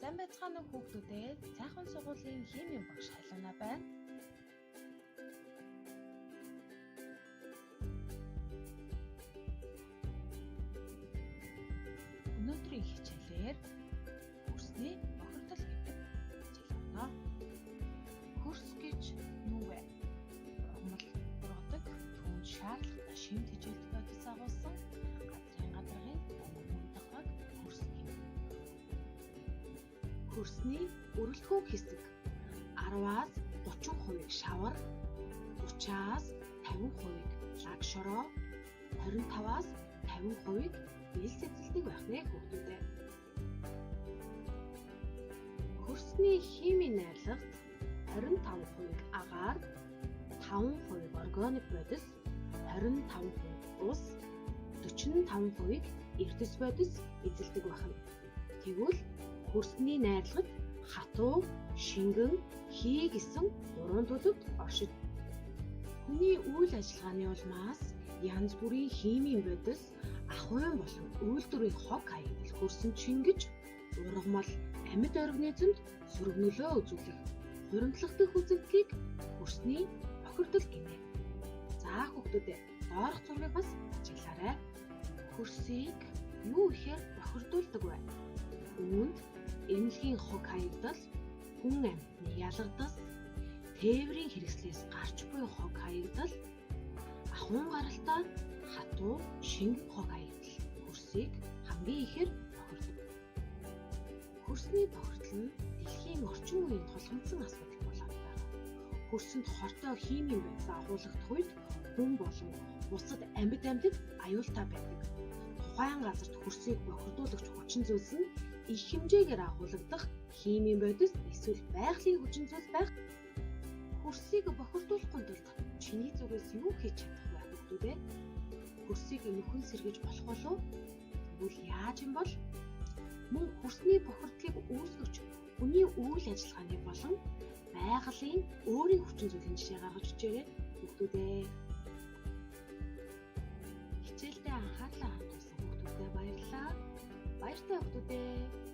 Сайн байцгаана уу хүүхдүүдээ? Цайхан сургуулийн химийн багш Халиуна байна. Өнөөдрийн хичээлээр хөрсний бохирдол гэдэг хичээл болно. Хөрс гэж юу вэ? Ургамал ургадаг, түүнд шаардлагатай шим тэжээлт бодис агуулсан газрын гадаргын мөндөг хөрс юм. Хөрсний өрөлтгөө хэсэг 10-аас 30% шавар, 30-аас 50% лаг шороо, 25-аас 50% бэлс эзэлдэг байх нэ хүүхдүүдээ. Хөрсний химийн найрлагт 25% агаар, 5% органик бодис, 25% ус, 45% эрдэс бодис эзэлдэг байна. Тэгвэл хөрсний найрлагад хатуу, шингэн, хий гэсэн 3 төлөвт оршиж. Хүний үйл ажиллагааны улмаас янз бүрийн химийн бодис ахуйн болон үйлдвэрийн хог хаягдал хөрсөнд шингэж, ургамал, амьд организмд сөрөг нөлөө үзүүлэх хуримтлах дэх үзэгдлийг хөрсний бохирдол гэнэ. За хүүхдүүдээ доорх зургийг бас ажиглаарай. Хөрсийг юу ихээр бохирдуулдаг вэ? Үүнд эмнэлгийн хог хаягдал, хүн амьтны ялгадас, тээврийн хэрэгслээс гарч буй хог хаягдал, ахуйн гаралтай хатуу, шингэн хог хаягдал хөрсийг хамгийн ихээр бохирдог. Хөрсний бохирдол нь дэлхийн орчин үеийн тулгымдсан асуудал болоод байна. Хөрсөнд хортой химийн бодис агуулгадах үед хүн болон бусад амьд амьтад аюултай байдаг. Тухайн газарт хөрсийг бохирдуулагч хүчин зүйлс нь их хэмжээгээр агуулгадах химийн бодис эсвэл байгалийн хүчин зүйлс байх. Хөрсийг бохирдуулахын тулд чиний зүгээс юу хийж чадах вэ хүүхдүүдээ? Хөрсийг нөхөн сэргэж болох болов уу? Тэгвэл яаж юм бол? Мөн хөрсний бохирдлыг үүсгэж хүний үйл ажиллагааны болон байгалийн өөрийн хүчин зүйлийн жишээ гаргаж өгчээрэй хүүхдүүдээ. Хичээлдээ анхаарлаа хандуулсан хүүхдүүдээ баярлалаа. Баяртай хүүхдүүдээ.